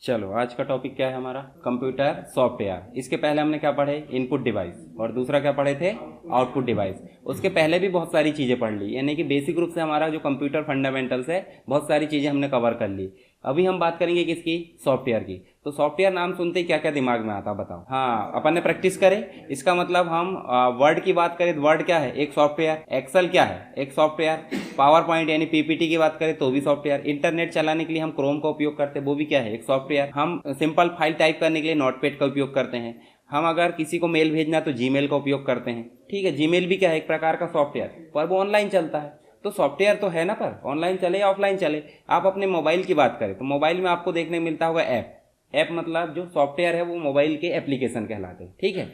चलो आज का टॉपिक क्या है हमारा, कंप्यूटर सॉफ्टवेयर। इसके पहले हमने क्या पढ़े, इनपुट डिवाइस, और दूसरा क्या पढ़े थे, आउटपुट डिवाइस। उसके पहले भी बहुत सारी चीज़ें पढ़ ली, यानी कि बेसिक रूप से हमारा जो कंप्यूटर फंडामेंटल्स है बहुत सारी चीज़ें हमने कवर कर ली। अभी हम बात करेंगे किसकी, सॉफ्टवेयर की। तो सॉफ्टवेयर नाम सुनते ही क्या क्या दिमाग में आता बताओ। हाँ, अपन ने प्रैक्टिस करे, इसका मतलब हम वर्ड की बात करें तो वर्ड क्या है, एक सॉफ्टवेयर। एक्सेल क्या है, एक सॉफ्टवेयर। पावर पॉइंट यानी पीपीटी की बात करें तो भी सॉफ्टवेयर। इंटरनेट चलाने के लिए हम क्रोम का उपयोग करते हैं, वो भी क्या है, एक सॉफ्टवेयर। हम सिंपल फाइल टाइप करने के लिए नोटपैड का उपयोग करते हैं। हम अगर किसी को मेल भेजना तो जीमेल का उपयोग करते हैं। ठीक है, जीमेल भी क्या है, एक प्रकार का सॉफ्टवेयर, पर वो ऑनलाइन चलता है। तो सॉफ्टवेयर तो है ना, पर ऑनलाइन चले या ऑफलाइन चले। आप अपने मोबाइल की बात करें तो मोबाइल में आपको देखने मिलता होगा ऐप। ऐप मतलब जो सॉफ्टवेयर है वो मोबाइल के एप्लीकेशन कहलाते हैं। ठीक है,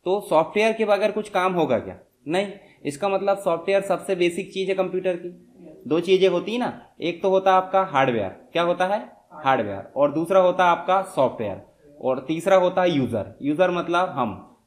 तो सॉफ्टवेयर के बगैर कुछ काम होगा क्या, नहीं। इसका मतलब सॉफ्टवेयर सबसे बेसिक चीज़ है कंप्यूटर की। दो चीज़ें होती है ना, एक तो होता है आपका हार्डवेयर, क्या होता है, हार्डवेयर, और दूसरा होता है आपका सॉफ्टवेयर, और तीसरा होता है यूज़र। यूज़र मतलब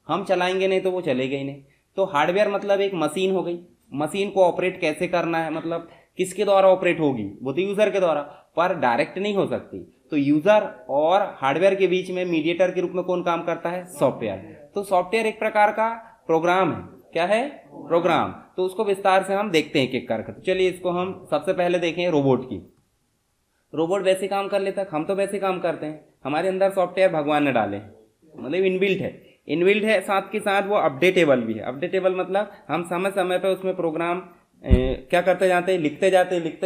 हम चलाएंगे नहीं तो वो चलेगा ही नहीं। तो हार्डवेयर मतलब एक मशीन हो गई। मशीन को ऑपरेट कैसे करना है, मतलब किसके द्वारा ऑपरेट होगी, वो तो यूज़र के द्वारा, पर डायरेक्ट नहीं हो सकती। तो यूज़र और हार्डवेयर के बीच में मीडिएटर के रूप में कौन काम करता है, सॉफ्टवेयर। तो सॉफ्टवेयर एक प्रकार का प्रोग्राम है, क्या है, प्रोग्राम। तो उसको विस्तार से हम देखते हैं एक एक करके। तो चलिए इसको हम सबसे पहले देखें रोबोट की। रोबोट वैसे काम कर लेता है, हम तो वैसे काम करते हैं। हमारे अंदर सॉफ्टवेयर भगवान ने डाले हैं, मतलब इनबिल्ट है। इनबिल्ट है, साथ के साथ वो अपडेटेबल भी है। अपडेटेबल मतलब हम समय समय पर उसमें प्रोग्राम क्या करते जाते हैं, लिखते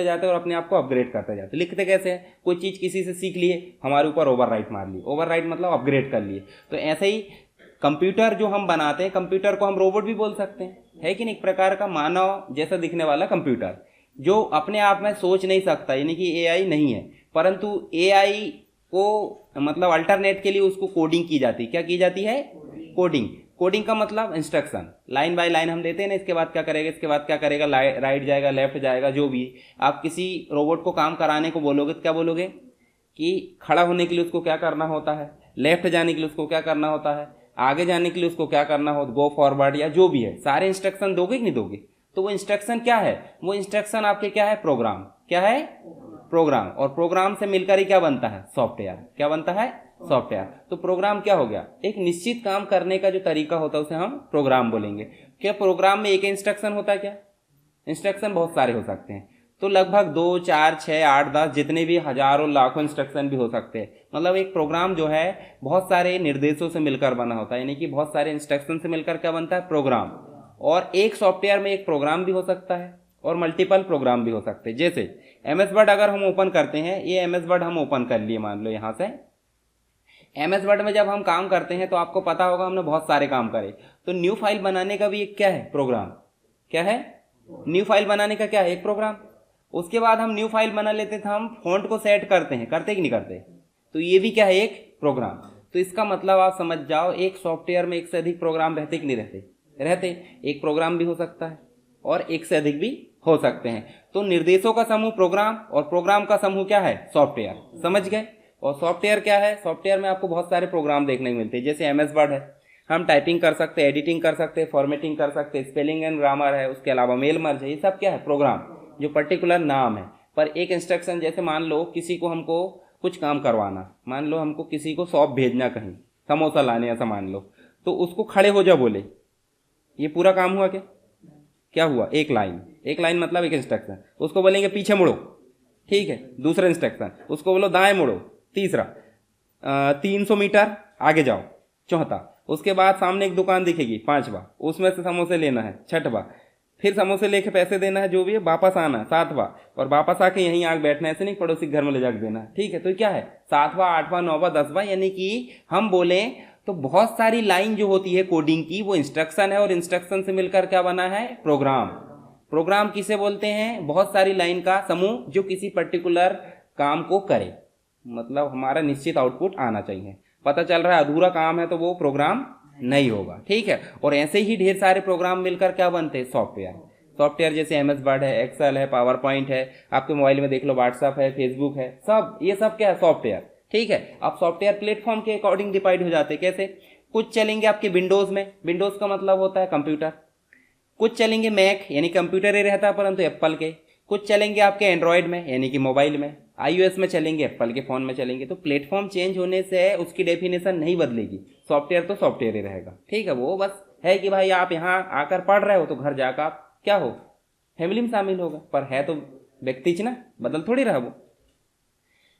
जाते और अपने आप को अपग्रेड करते जाते। लिखते कैसे हैं, कोई चीज़ किसी से सीख लिए, हमारे ऊपर ओवरराइट मार ली। ओवरराइट मतलब अपग्रेड कर लिए। तो ऐसे ही कंप्यूटर जो हम बनाते हैं, कंप्यूटर को हम रोबोट भी बोल सकते हैं, है कि नहीं, एक प्रकार का मानव जैसा दिखने वाला कंप्यूटर जो अपने आप में सोच नहीं सकता, यानी कि एआई नहीं है। परंतु एआई को मतलब अल्टरनेट के लिए उसको कोडिंग की जाती है। क्या की जाती है, कोडिंग। कोडिंग का मतलब इंस्ट्रक्शन, लाइन बाय लाइन हम देते हैं ना, इसके बाद क्या करेगा, इसके बाद क्या करेगा, राइट जाएगा, लेफ्ट जाएगा, जो भी। आप किसी रोबोट को काम कराने को बोलोगे तो क्या बोलोगे कि खड़ा होने के लिए उसको क्या करना होता है, लेफ्ट जाने के लिए उसको क्या करना होता है, आगे जाने के लिए उसको क्या करना हो, गो फॉरवर्ड या जो भी है, सारे इंस्ट्रक्शन दोगे कि नहीं दोगे। तो वो इंस्ट्रक्शन क्या है, वो इंस्ट्रक्शन आपके क्या है, प्रोग्राम। क्या है, प्रोग्राम। और प्रोग्राम से मिलकर ही क्या बनता है, सॉफ्टवेयर। क्या बनता है, सॉफ्टवेयर। तो प्रोग्राम क्या हो गया, एक निश्चित काम करने का जो तरीका होता है उसे हम प्रोग्राम बोलेंगे। क्या प्रोग्राम में एक इंस्ट्रक्शन होता है, क्या इंस्ट्रक्शन बहुत सारे हो सकते हैं। तो लगभग 2, 4, 6, 8, 10 जितने भी हजारों लाखों इंस्ट्रक्शन भी हो सकते हैं। मतलब एक प्रोग्राम जो है बहुत सारे निर्देशों से मिलकर बना होता है, यानी कि बहुत सारे इंस्ट्रक्शन से मिलकर क्या बनता है, प्रोग्राम। और एक सॉफ्टवेयर में एक प्रोग्राम भी हो सकता है और मल्टीपल प्रोग्राम भी हो सकते हैं। जैसे एमएस वर्ड अगर हम ओपन करते हैं, ये एमएस वर्ड हम ओपन कर लिए मान लो यहाँ से। एमएस वर्ड में जब हम काम करते हैं तो आपको पता होगा हमने बहुत सारे काम करे। तो न्यू फाइल बनाने का भी एक क्या है, प्रोग्राम। क्या है, न्यू फाइल बनाने का क्या है, एक प्रोग्राम। उसके बाद हम न्यू फाइल बना लेते थे, हम फॉन्ट को सेट करते हैं, करते कि नहीं करते, तो ये भी क्या है, एक प्रोग्राम। तो इसका मतलब आप समझ जाओ, एक सॉफ्टवेयर में एक से अधिक प्रोग्राम रहते कि नहीं रहते, रहते। एक प्रोग्राम भी हो सकता है और एक से अधिक भी हो सकते हैं। तो निर्देशों का समूह प्रोग्राम और प्रोग्राम का समूह क्या है, सॉफ्टवेयर। समझ गए। और सॉफ्टवेयर क्या है, सॉफ्टवेयर में आपको बहुत सारे प्रोग्राम देखने को मिलते हैं। जैसे एमएस वर्ड है, हम टाइपिंग कर सकते हैं, एडिटिंग कर सकते हैं, फॉर्मेटिंग कर सकते हैं, स्पेलिंग एंड ग्रामर है, उसके अलावा मेल मर्ज है। ये सब क्या है, प्रोग्राम, जो पर्टिकुलर नाम है। पर एक इंस्ट्रक्शन, जैसे मान लो किसी को हमको कुछ काम करवाना, मान लो हमको किसी को शॉप भेजना कहीं समोसा लाने, ऐसा मान लो, तो उसको खड़े हो जा बोले, ये पूरा काम हुआ क्या, क्या हुआ, एक लाइन। एक लाइन मतलब एक इंस्ट्रक्शन। उसको बोलेंगे पीछे मुड़ो, ठीक है, दूसरा इंस्ट्रक्शन। उसको बोलो दाएं मुड़ो, तीसरा। 300 मीटर आगे जाओ, चौथा। उसके बाद सामने एक दुकान दिखेगी, पांचवा, उसमें से समोसे लेना है, छठवा। फिर समोसे लेके पैसे देना है, जो भी है, वापस आना, सातवां। और वापस आके यहीं आग बैठना है, ऐसे नहीं पड़ोसी घर में ले जाकर देना, ठीक है। तो क्या है, सातवां, आठवां, नौवां, 10वां, यानी कि हम बोले तो बहुत सारी लाइन जो होती है कोडिंग की, वो इंस्ट्रक्शन है, और इंस्ट्रक्शन से मिलकर क्या बना है, प्रोग्राम। प्रोग्राम किसे बोलते हैं, बहुत सारी लाइन का समूह जो किसी पर्टिकुलर काम को करे, मतलब हमारा निश्चित आउटपुट आना चाहिए। पता चल रहा है अधूरा काम है तो वो प्रोग्राम नहीं होगा, ठीक है। और ऐसे ही ढेर सारे प्रोग्राम मिलकर क्या बनते हैं, सॉफ्टवेयर। सॉफ्टवेयर जैसे एमएस वर्ड है, एक्सेल है, पावर पॉइंट है, आपके मोबाइल में देख लो व्हाट्सएप है, फेसबुक है, सब ये सब क्या है, सॉफ्टवेयर, ठीक है। अब सॉफ्टवेयर प्लेटफॉर्म के अकॉर्डिंग डिवाइड हो जाते हैं। कैसे, कुछ चलेंगे आपके विंडोज में, विंडोज का मतलब होता है कंप्यूटर। कुछ चलेंगे मैक, यानी कंप्यूटर ही रहता है परंतु एप्पल के। कुछ चलेंगे आपके एंड्रॉयड में यानी कि मोबाइल में, iOS में चलेंगे, एप्पल के फ़ोन में चलेंगे। तो प्लेटफॉर्म चेंज होने से उसकी डेफिनेशन नहीं बदलेगी, सॉफ्टवेयर तो सॉफ्टवेयर ही रहेगा। ठीक है, वो बस है कि भाई आप यहाँ आकर पढ़ रहे हो तो घर जाकर आप क्या हो, फैमिली में शामिल होगा, पर है तो व्यक्ति ना, बदल थोड़ी रहा वो।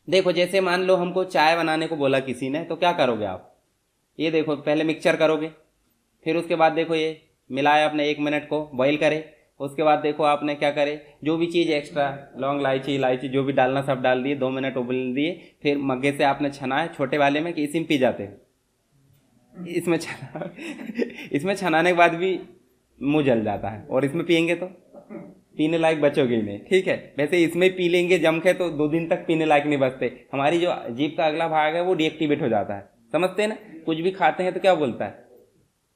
देखो जैसे मान लो हमको चाय बनाने को बोला किसी ने, तो क्या करोगे आप, ये देखो पहले मिक्सचर करोगे, फिर उसके बाद देखो ये मिलाया आपने 1 मिनट को बॉईल करे, उसके बाद देखो आपने क्या करे, जो भी चीज़ एक्स्ट्रा लौंग इलायची जो भी डालना सब डाल दिए, 2 मिनट उबल दिए, फिर मग्गे से आपने छना है छोटे वाले में कि इसी में पी जाते हैं, इसमें छना इसमें छनाने के बाद भी मुंह जल जाता है, और इसमें पियेंगे तो पीने लायक बचोगे ही नहीं। ठीक है, वैसे इसमें पी लेंगे जम के तो 2 दिन तक पीने लायक नहीं बचते, हमारी जो जीभ का अगला भाग है वो डीएक्टिवेट हो जाता है, समझते हैं ना। कुछ भी खाते हैं तो क्या बोलता है,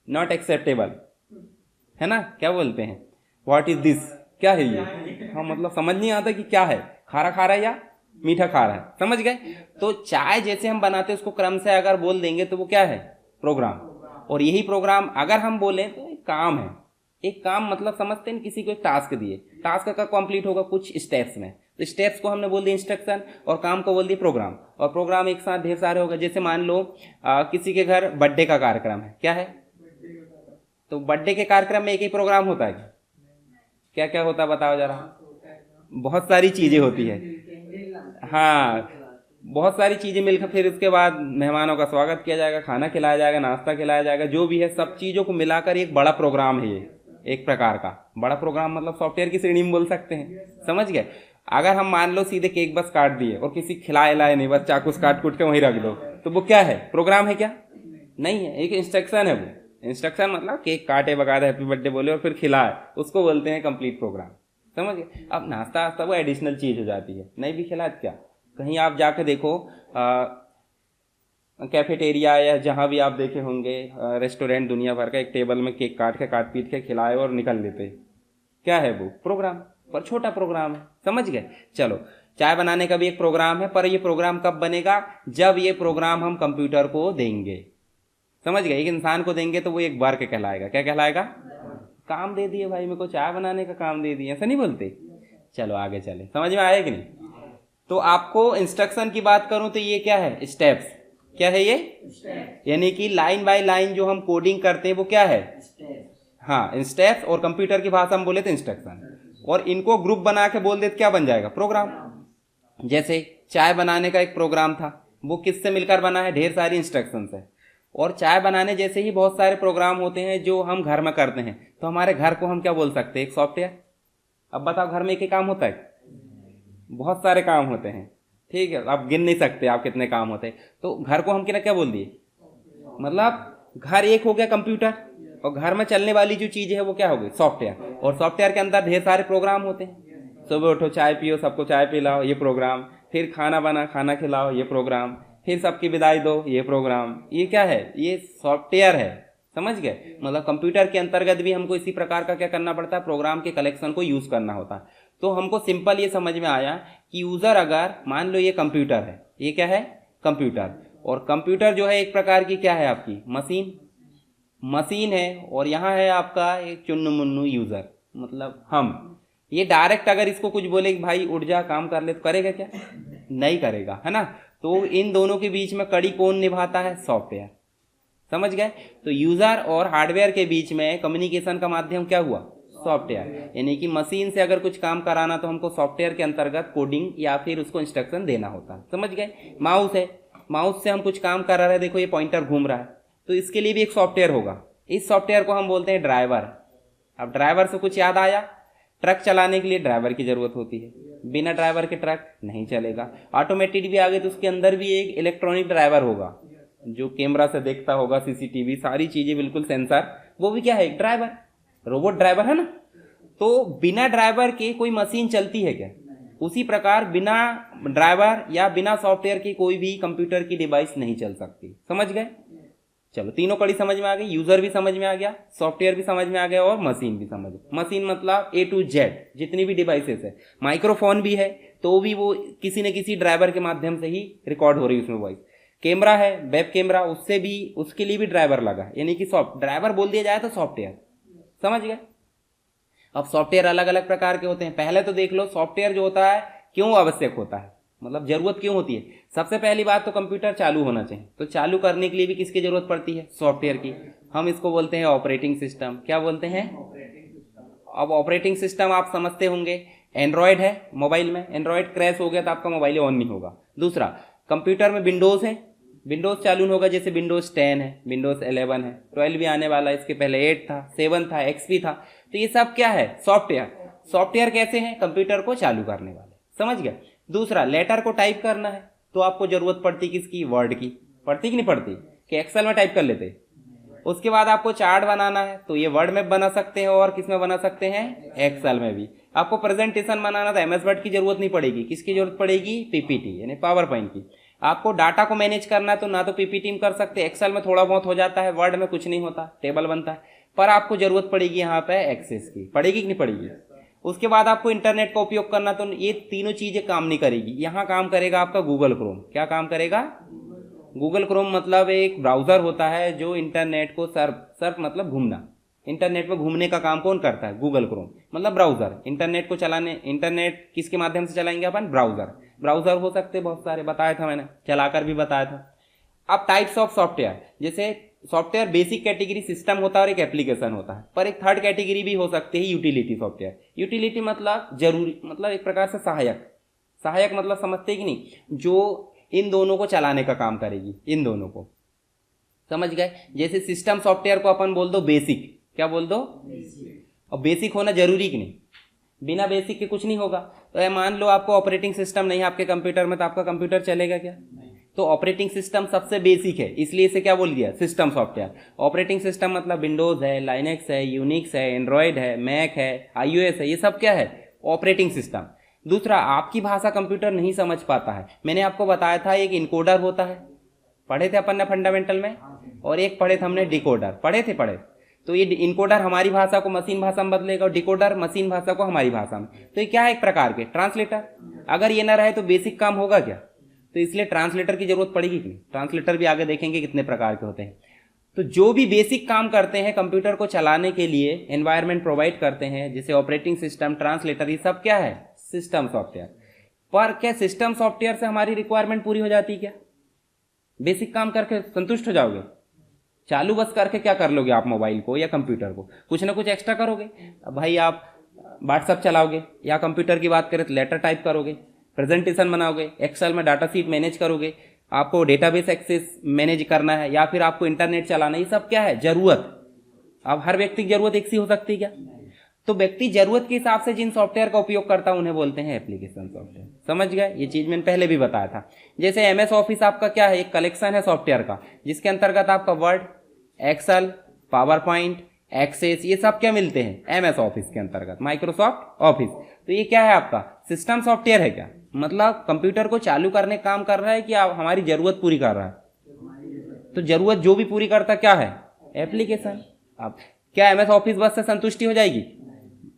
नॉट एक्सेप्टेबल, है ना, क्या बोलते हैं, व्हाट इज दिस, क्या है ये, हाँ मतलब समझ नहीं आता कि क्या है, खारा खा रहा है या मीठा खा रहा है, समझ गए। तो चाय जैसे हम बनाते हैं उसको क्रम से अगर बोल देंगे तो वो क्या है, प्रोग्राम। और यही प्रोग्राम अगर हम बोलें तो एक काम है, एक काम मतलब समझते हैं, किसी को एक टास्क दिए, टास्क का कंप्लीट होगा कुछ स्टेप्स में, तो स्टेप्स को हमने बोल दिया इंस्ट्रक्शन, और काम को बोल दिया प्रोग्राम। और प्रोग्राम एक साथ ढेर सारे होगा, जैसे मान लो किसी के घर बर्थडे का कार्यक्रम है, क्या है, तो बर्थडे के कार्यक्रम में एक ही प्रोग्राम होता है, क्या क्या होता है बताओ जरा, बहुत सारी चीजें होती है, हाँ बहुत सारी चीजें मिलकर फिर उसके बाद मेहमानों का स्वागत किया जाएगा, खाना खिलाया जाएगा, नाश्ता खिलाया जाएगा, जो भी है सब चीजों को मिलाकर एक बड़ा प्रोग्राम है, ये एक प्रकार का बड़ा प्रोग्राम, मतलब सॉफ्टवेयर की श्रेणी में बोल सकते हैं, समझ गए। अगर हम मान लो सीधे केक बस काट दिए और किसी खिलाए लाए नहीं, बस चाकू से काट कूट के वहीं रख दो, तो वो क्या है, प्रोग्राम है क्या, नहीं है, एक इंस्ट्रक्शन है वो। इंस्ट्रक्शन मतलब केक काटे बकायदा हैप्पी बर्थडे बोले और फिर खिलाए, उसको बोलते हैं कंप्लीट प्रोग्राम, समझ गए। अब नाश्ता वास्ता वो एडिशनल चीज हो जाती है, नहीं भी खिलाए क्या, कहीं आप जाके देखो कैफेटेरिया या जहाँ भी आप देखे होंगे रेस्टोरेंट दुनिया भर का, एक टेबल में केक काट पीट के खिलाए और निकल लेते, क्या है वो, प्रोग्राम, पर छोटा प्रोग्राम है, समझ गए। चलो चाय बनाने का भी एक प्रोग्राम है, पर ये प्रोग्राम कब बनेगा, जब ये प्रोग्राम हम कंप्यूटर को देंगे, समझ गए। एक इंसान को देंगे तो वो एक वर्क कहलाएगा, क्या कहलाएगा, काम दे दिए भाई मेरे को चाय बनाने का काम दे दिए, ऐसा नहीं बोलते। चलो आगे चले, समझ में आया कि नहीं। तो आपको इंस्ट्रक्शन की बात करूं तो ये क्या है, स्टेप्स, क्या है ये, यानी कि लाइन बाय लाइन जो हम कोडिंग करते हैं वो क्या है, हाँ स्टेप्स, और कंप्यूटर की भाषा में बोले तो इंस्ट्रक्शन, और इनको ग्रुप बना के बोल दे तो क्या बन जाएगा, प्रोग्राम। जैसे चाय बनाने का एक प्रोग्राम था, वो किससे मिलकर बना है, ढेर सारी इंस्ट्रक्शन है। और चाय बनाने जैसे ही बहुत सारे प्रोग्राम होते हैं जो हम घर में करते हैं, तो हमारे घर को हम क्या बोल सकते हैं, एक सॉफ्टवेयर। अब बताओ घर में एक ही काम होता है, बहुत सारे काम होते हैं, ठीक है, आप गिन नहीं सकते आप कितने काम होते हैं। तो घर को हम क्या बोल दिए, मतलब घर एक हो गया कंप्यूटर, और घर में चलने वाली जो चीज है वो क्या हो गई, सॉफ्टवेयर। और सॉफ्टवेयर के अंदर ढेर सारे प्रोग्राम होते हैं, सुबह उठो चाय पियो सबको चाय पिलाओ, ये प्रोग्राम, फिर खाना बना खाना खिलाओ, ये प्रोग्राम, फिर सबकी विदाई दो, ये प्रोग्राम, ये क्या है, ये सॉफ्टवेयर है, समझ गए। मतलब कंप्यूटर के अंतर्गत भी हमको इसी प्रकार का क्या करना पड़ता है, प्रोग्राम के कलेक्शन को यूज करना होता है। तो हमको सिंपल ये समझ में आया कि यूजर अगर मान लो ये कंप्यूटर है, ये क्या है, कंप्यूटर, और कंप्यूटर जो है एक प्रकार की क्या है, आपकी मशीन है, और यहाँ है आपका एक चुन्नू मुन्नू यूजर, मतलब हम। ये डायरेक्ट अगर इसको कुछ बोले कि भाई उठ जा काम कर ले, तो करेगा क्या, नहीं करेगा, है ना। तो इन दोनों के बीच में कड़ी कौन निभाता है, सॉफ्टवेयर, समझ गए। तो यूजर और हार्डवेयर के बीच में कम्युनिकेशन का माध्यम क्या हुआ, सॉफ्टवेयर। यानी कि मशीन से अगर कुछ काम कराना तो हमको सॉफ्टवेयर के अंतर्गत कोडिंग या फिर उसको इंस्ट्रक्शन देना होता है, समझ गए। माउस है, माउस से हम कुछ काम कर रहे हैं, देखो ये पॉइंटर घूम रहा है, तो इसके लिए भी एक सॉफ्टवेयर होगा, इस सॉफ्टवेयर को हम बोलते हैं ड्राइवर। अब ड्राइवर से कुछ याद आया, ट्रक चलाने के लिए ड्राइवर की जरूरत होती है, बिना ड्राइवर के ट्रक नहीं चलेगा। ऑटोमेटेड भी आ गए तो उसके अंदर भी एक इलेक्ट्रॉनिक ड्राइवर होगा, जो कैमरा से देखता होगा, सीसीटीवी सारी चीजें बिल्कुल सेंसर, वो भी क्या है, एक ड्राइवर, रोबोट ड्राइवर, है ना। तो बिना ड्राइवर के कोई मशीन चलती है क्या, उसी प्रकार बिना ड्राइवर या बिना सॉफ्टवेयर के कोई भी कंप्यूटर की डिवाइस नहीं चल सकती, समझ गए। चलो तीनों कड़ी समझ में आ गई, यूजर भी समझ में आ गया, सॉफ्टवेयर भी समझ में आ गया, और मशीन भी समझ। मशीन मतलब A to Z जितनी भी डिवाइसेस है, माइक्रोफोन भी है तो भी वो किसी न किसी ड्राइवर के माध्यम से ही रिकॉर्ड हो रही है उसमें वॉइस। कैमरा है, वेब कैमरा, उससे भी, उसके लिए भी ड्राइवर लगा, यानी कि ड्राइवर बोल दिया जाए तो सॉफ्टवेयर, समझ गए। अब सॉफ्टवेयर अलग अलग प्रकार के होते हैं। पहले तो देख लो सॉफ्टवेयर जो होता है क्यों आवश्यक होता है, मतलब जरूरत क्यों होती है। सबसे पहली बात तो कंप्यूटर चालू होना चाहिए, तो चालू करने के लिए भी किसकी जरूरत पड़ती है, सॉफ्टवेयर की। हम इसको बोलते हैं ऑपरेटिंग सिस्टम। क्या बोलते हैं? अब ऑपरेटिंग सिस्टम आप समझते होंगे, एंड्रॉयड है मोबाइल में, एंड्रॉयड क्रैश हो गया तो आपका मोबाइल ऑन नहीं होगा। दूसरा, कंप्यूटर में विंडोज है, विंडोज चालू होगा, जैसे विंडोज 10 है, विंडोज 11 है, 12 भी आने वाला है, इसके पहले 8 था, 7 था, XP था। तो ये सब क्या है, सॉफ्टवेयर। सॉफ्टवेयर कैसे हैं, कंप्यूटर को चालू करने वाले, समझ गए। दूसरा, लेटर को टाइप करना है तो आपको जरूरत पड़ती किसकी, वर्ड की। पड़ती कि नहीं पड़ती, कि एक्सेल में टाइप कर लेते। उसके बाद आपको चार्ट बनाना है तो ये वर्ड में बना सकते हैं और किस में बना सकते हैं, एक्सेल में भी। आपको प्रेजेंटेशन बनाना तो MS वर्ड की जरूरत नहीं पड़ेगी, किसकी जरूरत पड़ेगी, PPT यानी पावर पॉइंट की। आपको डाटा को मैनेज करना तो ना तो PPT में कर सकते, एक्सेल में थोड़ा बहुत हो जाता है, वर्ड में कुछ नहीं होता, टेबल बनता है। पर आपको जरूरत पड़ेगी यहाँ पे एक्सेस की, पड़ेगी कि नहीं पड़ेगी। उसके बाद आपको इंटरनेट का उपयोग करना, तो ये तीनों चीजें काम नहीं करेगी। यहाँ काम करेगा आपका गूगल क्रोम। क्या काम करेगा, गूगल क्रोम मतलब एक ब्राउजर होता है जो इंटरनेट को सर्फ मतलब घूमना, इंटरनेट में घूमने का काम कौन करता है, गूगल क्रोम मतलब ब्राउजर। इंटरनेट को चलाने, इंटरनेट किसके माध्यम से चलाएंगे अपन, ब्राउजर। ब्राउजर हो सकते बहुत सारे, बताया था मैंने, चलाकर भी बताया था। अब टाइप्स ऑफ सॉफ्टवेयर, जैसे सॉफ्टवेयर बेसिक कैटेगरी सिस्टम होता है और एक एप्लीकेशन होता है, पर एक थर्ड कैटेगरी भी हो सकती है यूटिलिटी सॉफ्टवेयर। यूटिलिटी मतलब जरूरी, मतलब एक प्रकार से सहायक। सहायक मतलब समझते कि नहीं, जो इन दोनों को चलाने का काम करेगी, इन दोनों को, समझ गए। जैसे सिस्टम सॉफ्टवेयर को अपन बोल दो बेसिक, क्या बोल दो, और बेसिक होना जरूरी कि नहीं, बिना बेसिक के कुछ नहीं होगा। तो मान लो आपको ऑपरेटिंग सिस्टम नहीं है आपके कंप्यूटर में, तो आपका कंप्यूटर चलेगा क्या, तो ऑपरेटिंग सिस्टम सबसे बेसिक है, इसलिए इसे क्या बोल दिया, सिस्टम सॉफ्टवेयर। ऑपरेटिंग सिस्टम मतलब विंडोज है, लाइनेक्स है, यूनिक्स है, एंड्रॉयड है, मैक है, iOS है, ये सब क्या है, ऑपरेटिंग सिस्टम। दूसरा, आपकी भाषा कंप्यूटर नहीं समझ पाता है, मैंने आपको बताया था एक इनकोडर होता है, पढ़े थे अपन ने फंडामेंटल में, और एक पढ़े थे हमने डिकोडर, पढ़े थे। तो ये इनकोडर हमारी भाषा को मशीन भाषा में बदलेगा और डिकोडर मशीन भाषा को हमारी भाषा में। तो ये क्या है, एक प्रकार के ट्रांसलेटर। अगर ये ना रहे तो बेसिक काम होगा क्या, तो इसलिए ट्रांसलेटर की जरूरत पड़ेगी कि नहीं। ट्रांसलेटर भी आगे देखेंगे कितने प्रकार के होते हैं। तो जो भी बेसिक काम करते हैं कंप्यूटर को चलाने के लिए, एनवायरनमेंट प्रोवाइड करते हैं, जैसे ऑपरेटिंग सिस्टम, ट्रांसलेटर, ये सब क्या है, सिस्टम सॉफ्टवेयर। पर क्या सिस्टम सॉफ्टवेयर से हमारी रिक्वायरमेंट पूरी हो जाती है क्या, बेसिक काम करके संतुष्ट हो जाओगे, चालू बस करके क्या कर लोगे आप मोबाइल को या कंप्यूटर को, कुछ ना कुछ एक्स्ट्रा करोगे। भाई आप व्हाट्सअप चलाओगे, या कंप्यूटर की बात करें तो लेटर टाइप करोगे, प्रेजेंटेशन बनाओगे, एक्सेल में डाटा शीट मैनेज करोगे, आपको डेटाबेस एक्सेस मैनेज करना है, या फिर आपको इंटरनेट चलाना है, ये सब क्या है, जरूरत। अब हर व्यक्ति की जरूरत एक सी हो सकती है क्या, तो व्यक्ति जरूरत के हिसाब से जिन सॉफ्टवेयर का उपयोग करता है उन्हें बोलते हैं एप्लीकेशन सॉफ्टवेयर। समझ गए, ये चीज मैंने पहले भी बताया था। जैसे MS ऑफिस आपका क्या है, एक कलेक्शन है सॉफ्टवेयर का, जिसके अंतर्गत आपका Word, Excel, PowerPoint, Access, ये सब क्या मिलते हैं MS ऑफिस के अंतर्गत, माइक्रोसॉफ्ट ऑफिस। तो ये क्या है, आपका सिस्टम सॉफ्टवेयर है क्या, मतलब कंप्यूटर को चालू करने काम कर रहा है कि आप हमारी जरूरत पूरी कर रहा है। तो जरूरत जो भी पूरी करता क्या है, एप्लीकेशन। अब क्या MS ऑफिस बस से संतुष्टि हो जाएगी,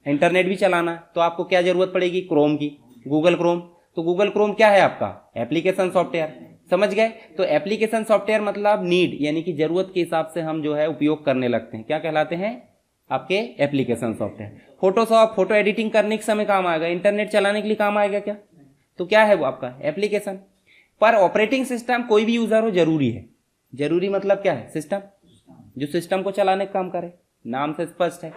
इंटरनेट भी चलाना है तो आपको क्या जरूरत पड़ेगी, क्रोम की, गूगल क्रोम। तो गूगल क्रोम क्या है आपका, एप्लीकेशन सॉफ्टवेयर। समझ गए, तो एप्लीकेशन सॉफ्टवेयर मतलब नीड, यानी कि जरूरत के हिसाब से हम जो है उपयोग करने लगते हैं, क्या कहलाते हैं आपके application software. Photoshop, photo editing करने के समय काम आएगा, इंटरनेट चलाने के लिए काम आएगा क्या, तो क्या है वो आपका एप्लीकेशन। पर ऑपरेटिंग सिस्टम कोई भी यूजर हो जरूरी है, जरूरी मतलब क्या है, सिस्टम, जो सिस्टम को चलाने का काम करे, नाम से स्पष्ट है।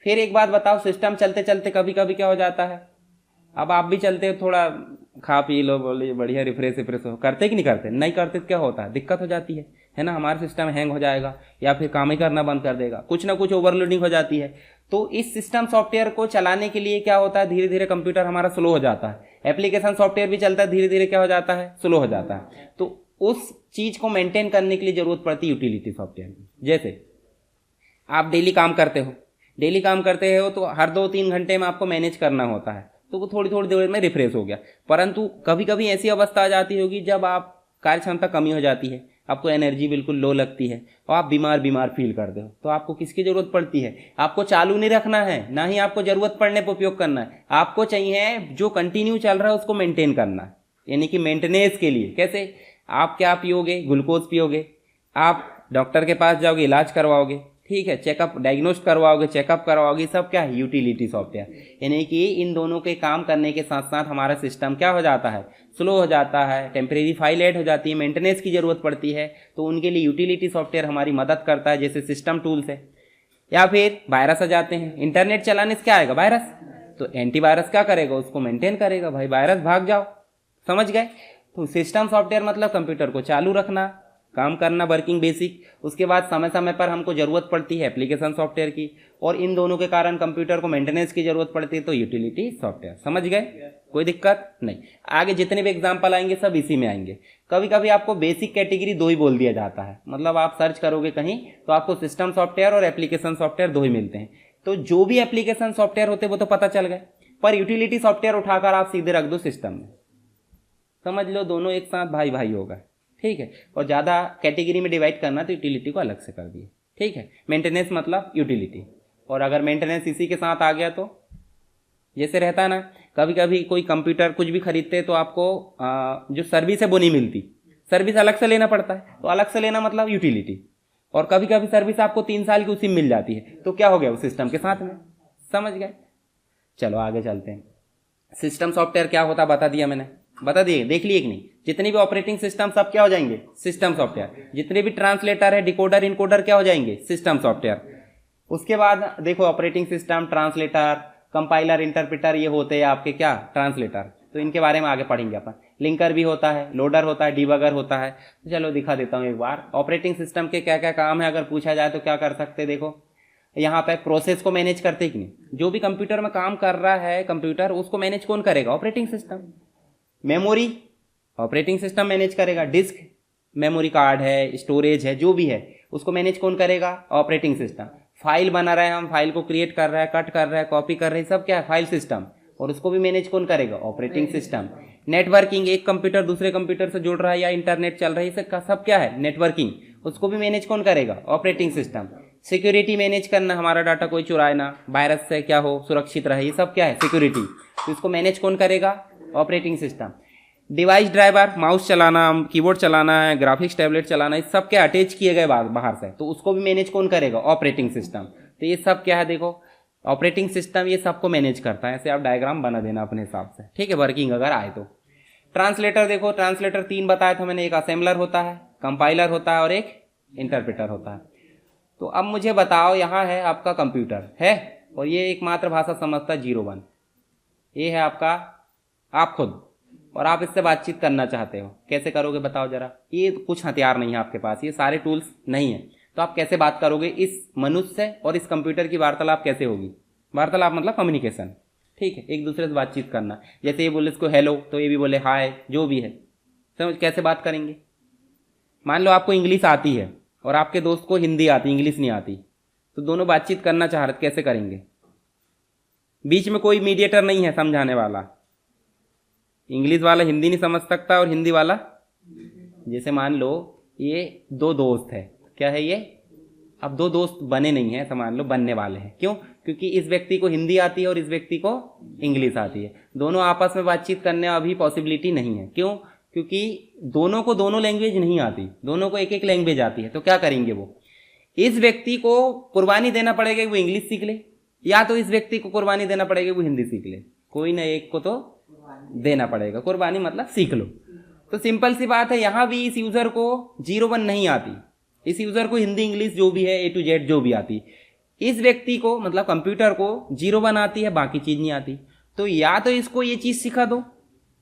फिर एक बात बताओ, सिस्टम चलते चलते कभी कभी क्या हो जाता है, अब आप भी चलते हो, थोड़ा खा पी लो, बोलिए बढ़िया, रिफ्रेश हो, करते कि नहीं करते, नहीं करते तो क्या होता है, दिक्कत हो जाती है ना, हमारा सिस्टम हैंग हो जाएगा या फिर काम ही करना बंद कर देगा, कुछ ना कुछ ओवरलोडिंग हो जाती है। तो इस सिस्टम सॉफ्टवेयर को चलाने के लिए क्या होता है, धीरे धीरे कंप्यूटर हमारा स्लो हो जाता है, एप्लीकेशन सॉफ्टवेयर भी चलता है, धीरे धीरे क्या हो जाता है, स्लो हो जाता है। तो उस चीज को मेंटेन करने के लिए जरूरत पड़ती है यूटिलिटी सॉफ्टवेयर की। जैसे आप डेली काम करते हो तो हर 2-3 घंटे में आपको मैनेज करना होता है, तो वो थोड़ी थोड़ी देर में रिफ्रेश हो गया। परंतु कभी कभी ऐसी अवस्था आ जाती होगी जब आप कार्य क्षमता कमी हो जाती है, आपको एनर्जी बिल्कुल लो लगती है और आप बीमार फील करते हो, तो आपको किसकी जरूरत पड़ती है, आपको चालू नहीं रखना है, ना ही आपको जरूरत पड़ने पर उपयोग करना है, आपको चाहिए जो कंटिन्यू चल रहा है उसको मेंटेन करना है, यानी कि मेंटेनेंस के लिए। कैसे, आप क्या पियोगे, ग्लूकोज पियोगे, आप डॉक्टर के पास जाओगे, इलाज करवाओगे, ठीक है, चेकअप डायग्नोस्ट करवाओगे, चेकअप करवाओगे, सब क्या है, यूटिलिटी सॉफ्टवेयर। यानी कि इन दोनों के काम करने के साथ साथ हमारा सिस्टम क्या हो जाता है, स्लो हो जाता है, टेम्परेरी फाइल ऐड हो जाती है, मेंटेनेंस की ज़रूरत पड़ती है, तो उनके लिए यूटिलिटी सॉफ्टवेयर हमारी मदद करता है, जैसे सिस्टम टूल्स है। या फिर वायरस आ जाते हैं, इंटरनेट चलाने से क्या आएगा, वायरस, तो एंटीवायरस क्या करेगा, उसको मेंटेन करेगा, भाई वायरस भाग जाओ, समझ गए। तो सिस्टम सॉफ्टवेयर मतलब कंप्यूटर को चालू रखना, काम करना, वर्किंग बेसिक। उसके बाद समय समय पर हमको ज़रूरत पड़ती है एप्लीकेशन सॉफ्टवेयर की, और इन दोनों के कारण कंप्यूटर को मेंटेनेंस की ज़रूरत पड़ती है, तो यूटिलिटी सॉफ्टवेयर। समझ गए, कोई दिक्कत नहीं। आगे जितने भी एग्जाम्पल आएंगे सब इसी में आएंगे। कभी कभी आपको बेसिक कैटेगरी दो ही बोल दिया जाता है, मतलब आप सर्च करोगे कहीं तो आपको सिस्टम सॉफ्टवेयर और एप्लीकेशन सॉफ्टवेयर दो ही मिलते हैं। तो जो भी एप्लीकेशन सॉफ्टवेयर होते वो तो पता चल गए, पर यूटिलिटी सॉफ्टवेयर उठाकर आप सीधे रख दो सिस्टम में, समझ लो दोनों एक साथ भाई भाई होगा, ठीक है। और ज़्यादा कैटेगरी में डिवाइड करना तो यूटिलिटी को अलग से कर दिए, ठीक है। मेंटेनेंस मतलब यूटिलिटी, और अगर मेंटेनेंस इसी के साथ आ गया तो जैसे रहता है ना, कभी कभी कोई कंप्यूटर कुछ भी खरीदते तो आपको जो सर्विस है वो नहीं मिलती, सर्विस अलग से लेना पड़ता है, तो अलग से लेना मतलब यूटिलिटी। और कभी कभी सर्विस आपको 3 साल की उसी में मिल जाती है, तो क्या हो गया, वो सिस्टम के साथ में, समझ गए। चलो आगे चलते हैं। सिस्टम सॉफ्टवेयर क्या होता बता दिया मैंने, बता दिए, देख लिए कि नहीं। जितने भी ऑपरेटिंग सिस्टम सब क्या हो जाएंगे, सिस्टम सॉफ्टवेयर। जितने भी ट्रांसलेटर है, डिकोडर, इनकोडर क्या हो जाएंगे, सिस्टम सॉफ्टवेयर। उसके बाद देखो operating system, translator, compiler, interpreter, ये होते हैं आपके क्या, ट्रांसलेटर। तो इनके बारे में आगे पढ़ेंगे अपन। लिंकर भी होता है, लोडर होता है, डिबगर होता है। तो चलो दिखा देता हूँ एक बार ऑपरेटिंग सिस्टम के क्या क्या काम है, अगर पूछा जाए तो क्या कर सकते। देखो यहाँ पे प्रोसेस को मैनेज करते कि नहीं, जो भी कंप्यूटर में काम कर रहा है कंप्यूटर, उसको मैनेज कौन करेगा, operating system. Memory operating system manage करेगा, डिस्क मेमोरी कार्ड है, स्टोरेज है, जो भी है उसको मैनेज कौन करेगा, ऑपरेटिंग सिस्टम। फाइल बना रहे हैं हम, फाइल को क्रिएट कर रहे हैं, कट कर रहे हैं, कॉपी कर रहे हैं, सब क्या है, फाइल सिस्टम, और उसको भी मैनेज कौन करेगा, ऑपरेटिंग सिस्टम। नेटवर्किंग, एक कंप्यूटर दूसरे कंप्यूटर से जुड़ रहा है या इंटरनेट चल रही है, सब क्या है, नेटवर्किंग, उसको भी मैनेज कौन करेगा, ऑपरेटिंग सिस्टम। सिक्योरिटी मैनेज करना, हमारा डाटा कोई चुराए ना, वायरस से क्या हो, सुरक्षित रहे, ये सब क्या है, सिक्योरिटी। तो इसको मैनेज कौन करेगा, operating system. Device driver, mouse चलाना, कीबोर्ड चलाना है, ग्राफिक्स टैबलेट चलाना, ये सब क्या अटैच किए गए बाहर से, तो उसको भी मैनेज कौन करेगा, ऑपरेटिंग सिस्टम। तो ये सब क्या है, देखो ऑपरेटिंग सिस्टम ये सबको मैनेज करता है। ऐसे आप डायग्राम बना देना अपने हिसाब से, ठीक है, वर्किंग अगर आए तो। ट्रांसलेटर देखो, ट्रांसलेटर 3 बताया था मैंने, एक असेंबलर होता है, कंपाइलर होता है और एक इंटरप्रेटर होता है। तो अब मुझे बताओ, यहाँ है आपका कंप्यूटर है और ये एकमात्र भाषा समझता है 01, ये है आपका आप खुद, और आप इससे बातचीत करना चाहते हो, कैसे करोगे बताओ जरा। ये कुछ हथियार नहीं है आपके पास, ये सारे टूल्स नहीं है, तो आप कैसे बात करोगे, इस मनुष्य से और इस कंप्यूटर की वार्तालाप कैसे होगी, वार्तालाप मतलब कम्युनिकेशन, ठीक है, एक दूसरे से बातचीत करना। जैसे ये बोले इसको हेलो, तो ये भी बोले हाय, जो भी है, समझ कैसे बात करेंगे। मान लो आपको इंग्लिश आती है और आपके दोस्त को हिंदी आती, इंग्लिश नहीं आती, तो दोनों बातचीत करना चाह रहे, कैसे करेंगे। बीच में कोई मीडिएटर नहीं है समझाने वाला, इंग्लिश वाला हिंदी नहीं समझ सकता और हिंदी वाला, जैसे मान लो ये 2 दोस्त है, क्या है ये, अब 2 दोस्त बने नहीं है, मान लो बनने वाले हैं, क्यों, क्योंकि इस व्यक्ति को हिंदी आती है और इस व्यक्ति को इंग्लिश आती है, दोनों आपस में बातचीत करने अभी पॉसिबिलिटी नहीं है, क्यों, क्योंकि दोनों को दोनों लैंग्वेज नहीं आती, दोनों को एक एक लैंग्वेज आती है। तो क्या करेंगे वो, इस व्यक्ति को कुर्बानी देना पड़ेगा कि वो इंग्लिश सीख ले, या तो इस व्यक्ति को कुर्बानी देना पड़ेगा वो हिंदी सीख ले, कोई ना एक को तो देना पड़ेगा, कुर्बानी मतलब सीख लो। तो सिंपल सी बात है, यहां भी इस यूजर को 01 नहीं आती, इस यूजर को हिंदी इंग्लिश जो भी है A to Z जो भी आती, इस व्यक्ति को मतलब कंप्यूटर को 01 आती है, बाकी चीज नहीं आती। तो या तो इसको ये चीज सिखा दो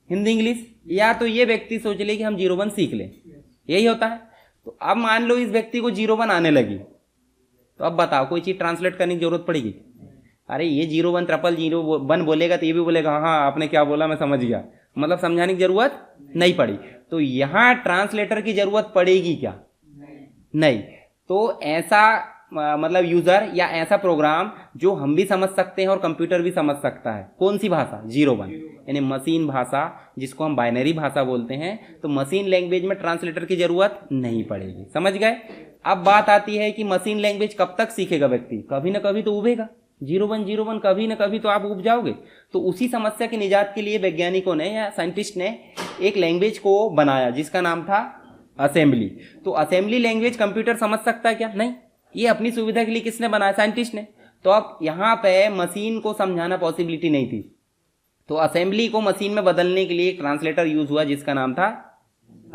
हिंदी इंग्लिश, या तो ये व्यक्ति सोच ले कि हम 01 सीख ले, यही होता है। तो अब मान लो इस व्यक्ति को 01 आने लगी, तो अब बताओ कोई चीज ट्रांसलेट करने की जरूरत पड़ेगी, अरे ये 01 001 बोलेगा तो ये भी बोलेगा हाँ हाँ आपने क्या बोला मैं समझ गया, मतलब समझाने की जरूरत नहीं पड़ी। तो यहां ट्रांसलेटर की जरूरत पड़ेगी क्या, नहीं। तो ऐसा मतलब यूजर या ऐसा प्रोग्राम जो हम भी समझ सकते हैं और कंप्यूटर भी समझ सकता है, कौन सी भाषा, 01, यानी मशीन भाषा, जिसको हम बाइनरी भाषा बोलते हैं। तो मशीन लैंग्वेज में ट्रांसलेटर की जरूरत नहीं पड़ेगी, समझ गए। अब बात आती है कि मशीन लैंग्वेज कब तक सीखेगा व्यक्ति, कभी ना कभी तो उबेगा, 01 कभी ना कभी तो आप उब जाओगे। तो उसी समस्या की निजात के लिए वैज्ञानिकों ने या साइंटिस्ट ने एक लैंग्वेज को बनाया जिसका नाम था असेंबली। तो असेंबली लैंग्वेज कंप्यूटर समझ सकता है क्या, नहीं, ये अपनी सुविधा के लिए किसने बनाया? साइंटिस्ट ने। तो अब यहाँ पे मशीन को समझाना पॉसिबिलिटी नहीं थी, तो असेंबली को मशीन में बदलने के लिए एक ट्रांसलेटर यूज हुआ जिसका नाम था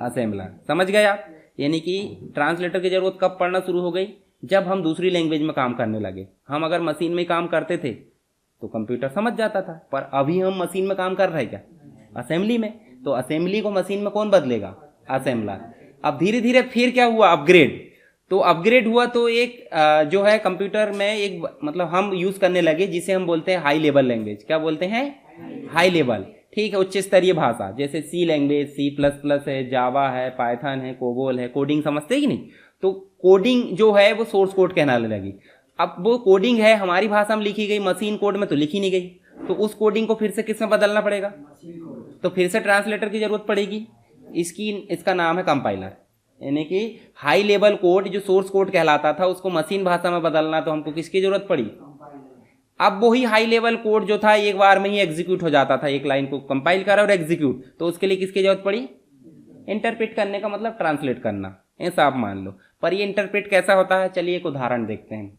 असेंबलर। समझ गए आप? यानी कि ट्रांसलेटर की जरूरत कब पड़ना शुरू हो गई? जब हम दूसरी लैंग्वेज में काम करने लगे। हम अगर मशीन में काम करते थे तो कंप्यूटर समझ जाता था, पर अभी हम मशीन में काम कर रहे हैं क्या? असेंबली में। तो असेंबली को मशीन में कौन बदलेगा? असेंबलर। अब धीरे धीरे फिर क्या हुआ? अपग्रेड। तो अपग्रेड हुआ तो एक जो है कंप्यूटर में एक मतलब हम यूज करने लगे जिसे हम बोलते हैं हाई लेवल लैंग्वेज। क्या बोलते हैं? High level. ठीक है, उच्च स्तरीय भाषा, जैसे सी लैंग्वेज, C++ है, जावा है, पाइथन है, कोबोल है। कोडिंग समझते कि नहीं? तो कोडिंग जो है वो सोर्स कोड कहलाने लगी। अब वो कोडिंग है हमारी भाषा में लिखी गई, मशीन कोड में तो लिखी नहीं गई, तो उस कोडिंग को फिर से किस में बदलना पड़ेगा? तो फिर से ट्रांसलेटर की जरूरत पड़ेगी। इसका नाम है कंपाइलर। यानी कि हाई लेवल कोड जो सोर्स कोड कहलाता था उसको मशीन भाषा में बदलना, तो हमको किसकी जरूरत पड़ी? अब वही हाई लेवल कोड जो था एक बार में ही एग्जीक्यूट हो जाता था, एक लाइन को कंपाइल करा और एग्जीक्यूट, तो उसके लिए किसकी जरूरत पड़ी? इंटरप्रेट करने का मतलब ट्रांसलेट करना, ऐसा आप मान लो। पर ये इंटरप्रेट कैसा होता है? चलिए एक उदाहरण देखते हैं।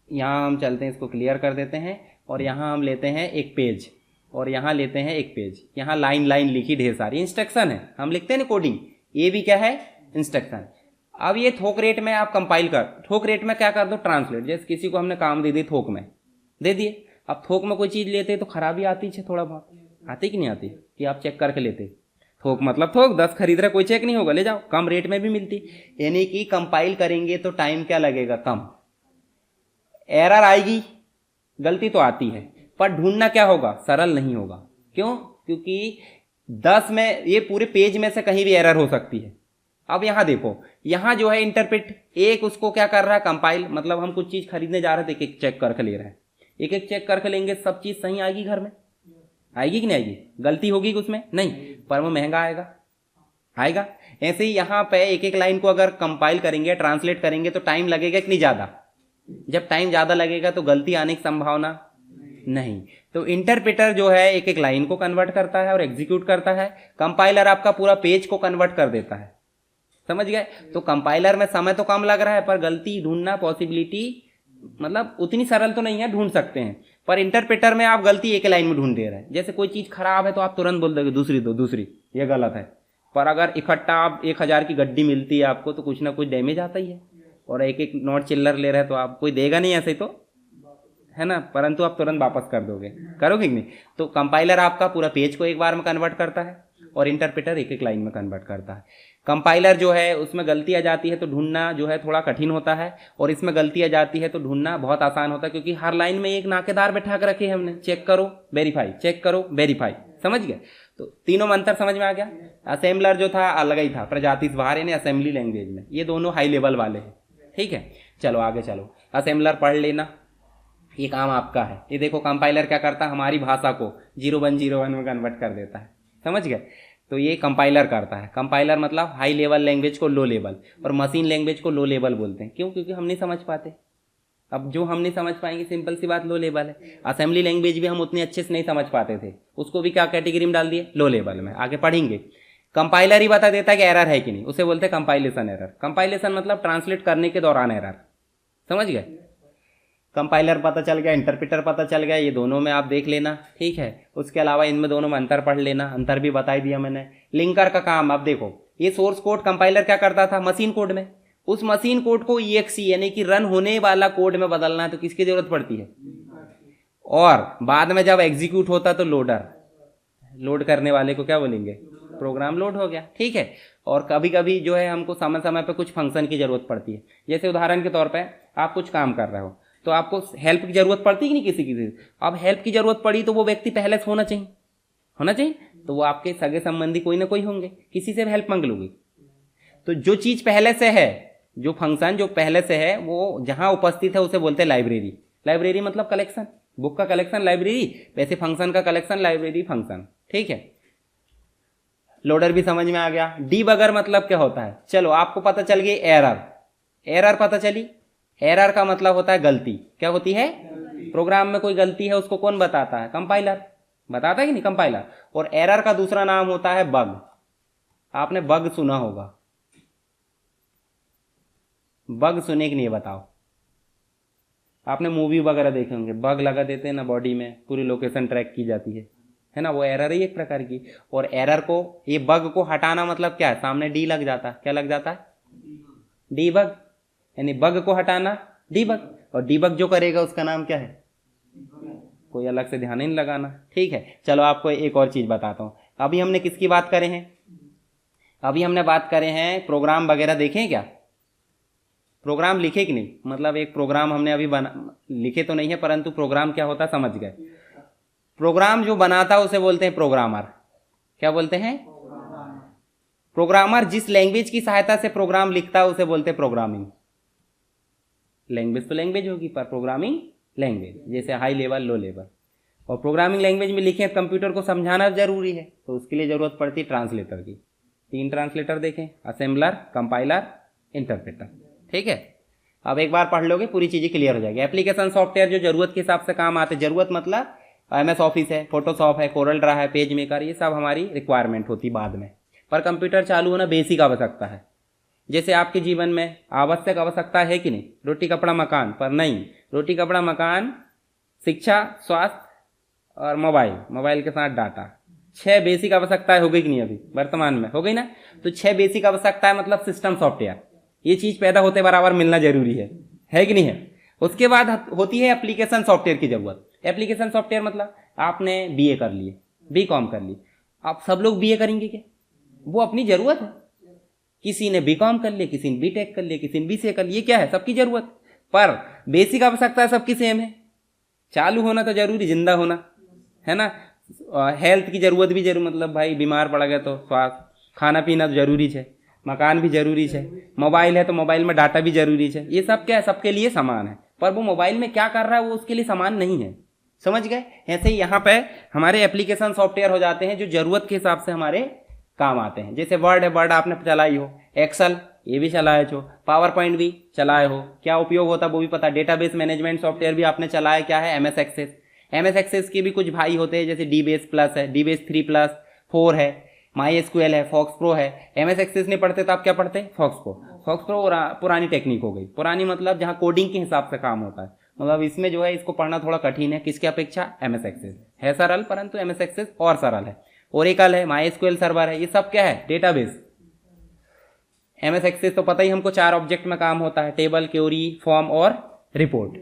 यहाँ हम चलते हैं, इसको क्लियर कर देते हैं, और यहाँ हम लेते हैं एक पेज, और यहाँ लेते हैं एक पेज। यहाँ लाइन लाइन लिखी ढेर सारी इंस्ट्रक्शन है, हम लिखते हैं ना कोडिंग, ये भी क्या है? इंस्ट्रक्शन। अब ये थोक रेट में आप कंपाइल कर, थोक रेट में क्या कर दो? ट्रांसलेट। जैसे किसी को हमने काम दे दी थोक में, दे दिए। अब थोक में कोई चीज़ लेते तो खराबी आती है, थोड़ा बहुत आती कि नहीं आती? कि आप चेक करके लेते। थोक मतलब थोक, 10 खरीद रहे, कोई चेक नहीं होगा, ले जाओ, कम रेट में भी मिलती। यानी कि कंपाइल करेंगे तो टाइम क्या लगेगा? कम। एरर आएगी, गलती तो आती है, पर ढूंढना क्या होगा? सरल नहीं होगा। क्यों? क्योंकि 10 में ये पूरे पेज में से कहीं भी एरर हो सकती है। अब यहाँ देखो, यहाँ जो है इंटरप्रेट, एक उसको क्या कर रहा है? कंपाइल। मतलब हम कुछ चीज खरीदने जा रहे थे, एक एक चेक करके ले रहे हैं, एक एक चेक करके लेंगे, सब चीज सही आएगी घर में? आएगी कि नहीं आएगी? गलती होगी कि उसमें? नहीं, पर वो महंगा आएगा, आएगा। ऐसे ही यहाँ पे एक एक लाइन को अगर कंपाइल करेंगे, ट्रांसलेट करेंगे, तो टाइम लगेगा कि नहीं ज्यादा? जब टाइम ज्यादा लगेगा तो गलती आने की संभावना नहीं। तो इंटरप्रेटर जो है एक एक लाइन को कन्वर्ट करता है और एग्जीक्यूट करता है, कंपाइलर आपका पूरा पेज को कन्वर्ट कर देता है। समझ गए? तो कंपाइलर में समय तो कम लग रहा है, पर गलती ढूंढना पॉसिबिलिटी मतलब उतनी सरल तो नहीं है, ढूंढ सकते हैं। पर इंटरप्रेटर में आप गलती एक लाइन में ढूंढ दे रहे हैं। जैसे कोई चीज खराब है तो आप तुरंत बोल दोगे दूसरी दो, दूसरी, ये गलत है। पर अगर इकट्ठा आप 1000 की गड्डी मिलती है आपको, तो कुछ ना कुछ डैमेज आता ही है। और एक एक नोट चिल्लर ले रहे हैं तो आप, कोई देगा नहीं ऐसे, तो है ना, परंतु आप तुरंत वापस कर दोगे, करोगे कि नहीं? तो कंपाइलर आपका पूरा पेज को एक बार में कन्वर्ट करता है और इंटरप्रेटर एक एक लाइन में कन्वर्ट करता है। कंपाइलर जो है उसमें गलती आ जाती है तो ढूंढना जो है थोड़ा कठिन होता है, और इसमें गलती आ जाती है तो ढूंढना बहुत आसान होता है, क्योंकि हर लाइन में एक नाकेदार बैठा कर रखे हमने, चेक करो वेरीफाई, चेक करो वेरीफाई। समझ गए? तो तीनों में अंतर समझ में आ गया। असेंबलर जो था अलग ही था, प्रजाति से बाहर, यानी असेंबली लैंग्वेज में। ये दोनों हाई लेवल वाले हैं। ठीक है, चलो आगे चलो। असेंबलर पढ़ लेना, ये काम आपका है। ये देखो कंपाइलर क्या करता है? हमारी भाषा को 0101 में कन्वर्ट कर देता है। समझ गए? तो ये कंपाइलर करता है। कंपाइलर मतलब हाई लेवल लैंग्वेज को लो लेवल, और मशीन लैंग्वेज को लो लेवल बोलते हैं। क्यों? क्योंकि हम नहीं समझ पाते। अब जो हम नहीं समझ पाएंगे, सिंपल सी बात, लो लेवल है। असेंबली लैंग्वेज भी हम उतने अच्छे से नहीं समझ पाते थे, उसको भी क्या कैटेगरी में डाल दिए? लो लेवल में। आगे पढ़ेंगे। कंपाइलर ही बता देता है कि एरर है कि नहीं, उसे बोलते हैं कंपाइलेशन एरर। कंपाइलेशन मतलब ट्रांसलेट करने के दौरान एरर। समझ गए? कंपाइलर पता चल गया, इंटरप्रेटर पता चल गया, ये दोनों में आप देख लेना। ठीक है, उसके अलावा इनमें दोनों में अंतर पढ़ लेना, अंतर भी बता ही दिया मैंने। लिंकर का काम, अब देखो, ये सोर्स कोड कंपाइलर क्या करता था? मशीन कोड में। उस मशीन कोड को EXE यानी कि रन होने वाला कोड में बदलना है तो किसकी जरूरत पड़ती है? और बाद में जब एग्जीक्यूट होता तो लोडर, लोड करने वाले को क्या बोलेंगे? प्रोग्राम लोड हो गया। ठीक है, और कभी कभी जो है हमको समय समय पर कुछ फंक्शन की जरूरत पड़ती है। जैसे उदाहरण के तौर पर आप कुछ काम कर रहे हो तो आपको हेल्प की जरूरत पड़ती है कि नहीं किसी की? अब हेल्प की जरूरत पड़ी तो वो व्यक्ति पहले से होना चाहिए, होना चाहिए। तो वो आपके सगे संबंधी कोई ना कोई होंगे, किसी से भी हेल्प मांग लोगे। तो जो चीज पहले से है, जो फंक्शन जो पहले से है, वो जहां उपस्थित है उसे बोलते हैं लाइब्रेरी। लाइब्रेरी मतलब कलेक्शन, बुक का कलेक्शन लाइब्रेरी, वैसे फंक्शन का कलेक्शन लाइब्रेरी फंक्शन। ठीक है, लोडर भी समझ में आ गया। डीबगर मतलब क्या होता है? चलो आपको पता चल गई एरर, एरर पता चली। एरर का मतलब होता है गलती। क्या होती है? प्रोग्राम में कोई गलती है, उसको कौन बताता है? कंपाइलर बताता है कि नहीं? कंपाइलर। और एरर का दूसरा नाम होता है बग। आपने बग सुना होगा, बग सुने कि नहीं बताओ। आपने मूवी वगैरह देखे होंगे, बग लगा देते हैं ना बॉडी में, पूरी लोकेशन ट्रैक की जाती है ना, वो एरर ही एक प्रकार की। और एरर को, ये बग को हटाना मतलब क्या है, सामने डी लग जाता है, क्या लग जाता है, डीबग, यानी बग को हटाना डीबग, और डीबग जो करेगा उसका नाम क्या है, कोई अलग से ध्यान नहीं लगाना। ठीक है, चलो आपको एक और चीज बताता हूं। अभी हमने किसकी बात करे हैं, अभी हमने बात करे हैं प्रोग्राम वगैरह, देखें क्या, प्रोग्राम लिखे कि नहीं, मतलब एक प्रोग्राम हमने अभी लिखे तो नहीं है, परंतु प्रोग्राम क्या होता समझ गए। प्रोग्राम जो बनाता उसे बोलते हैं प्रोग्रामर। क्या बोलते हैं, प्रोग्रामर। जिस लैंग्वेज की सहायता से प्रोग्राम लिखता है उसे बोलते हैं प्रोग्रामिंग। लैंग्वेज तो लैंग्वेज होगी, पर प्रोग्रामिंग लैंग्वेज, जैसे हाई लेवल लो लेवल। और प्रोग्रामिंग लैंग्वेज में लिखे कंप्यूटर को समझाना जरूरी है, तो उसके लिए जरूरत पड़ती है ट्रांसलेटर की। 3 ट्रांसलेटर देखें, असेंबलर, कंपाइलर, इंटरप्रेटर। ठीक है, अब एक बार पढ़ लोगे पूरी चीजें क्लियर हो जाएगी। एप्लीकेशन सॉफ्टवेयर जो जरूरत के हिसाब से काम आते, जरूरत मतलब MS ऑफिस है, फोटोशॉप है, कोरल ड्रा है, पेज मेकर, ये सब हमारी रिक्वायरमेंट होती बाद में। पर कंप्यूटर चालू होना बेसिक आवश्यकता है। जैसे आपके जीवन में आवश्यक आवश्यकता है कि नहीं, रोटी कपड़ा मकान, पर नहीं, रोटी कपड़ा मकान, शिक्षा, स्वास्थ्य और मोबाइल के साथ डाटा, 6 बेसिक आवश्यकताएं हो गई कि नहीं, अभी वर्तमान में हो गई ना। तो 6 बेसिक आवश्यकताएं मतलब सिस्टम सॉफ्टवेयर, ये चीज पैदा होते बराबर मिलना जरूरी है कि नहीं है। उसके बाद होती है एप्लीकेशन सॉफ्टवेयर की जरूरत। एप्लीकेशन सॉफ्टवेयर मतलब आपने BA कर लिए, BCom कर ली, आप सब लोग BA करेंगे क्या, वो अपनी जरूरत है। किसी ने BCom कर लिया, किसी ने BTech कर लिया, किसी ने BCA कर लिया, ये क्या है, सबकी जरूरत। पर बेसिक आवश्यकता सबकी सेम है। चालू होना तो जरूरी, जिंदा होना है ना। हेल्थ की जरूरत भी जरूर, मतलब भाई बीमार पड़ गए तो स्वास्थ्य, खाना पीना तो जरूरी है, मकान भी जरूरी है, मोबाइल है तो मोबाइल में डाटा भी जरूरी है। ये सब क्या है, सबके लिए समान है। पर वो मोबाइल में क्या कर रहा है वो उसके लिए समान नहीं है, समझ गए। ऐसे ही यहाँ पे हमारे एप्लीकेशन सॉफ्टवेयर हो जाते हैं जो जरूरत के हिसाब से हमारे काम आते हैं। जैसे वर्ड है, वर्ड आपने चलाई हो, एक्सेल ये भी चलाए हो, पावर पॉइंट भी चलाए हो, क्या उपयोग होता है वो भी पता। डेटाबेस मैनेजमेंट सॉफ्टवेयर भी आपने चलाया, क्या है, MS एक्सेस। MS एक्सेस के भी कुछ भाई होते हैं, जैसे DBase प्लस है, DBase 3+, 4 है, MySQL है, फॉक्स प्रो है। MS एक्सेस नहीं पढ़ते तो आप क्या पढ़ते, फॉक्स प्रो। फॉक्स प्रो पुरानी टेक्निक हो गई, पुरानी मतलब जहाँ कोडिंग के हिसाब से काम होता है, मतलब इसमें जो है इसको पढ़ना थोड़ा कठिन है, किसके अपेक्षा, MS एक्सेस है सरल, परंतु MS एक्सेस और सरल है। ओरेकल है, MySQL सर्वर है, ये सब क्या है, डेटाबेस। MS एक्सेस तो पता ही हमको 4 ऑब्जेक्ट में काम होता है, टेबल, क्वेरी, फॉर्म और रिपोर्ट,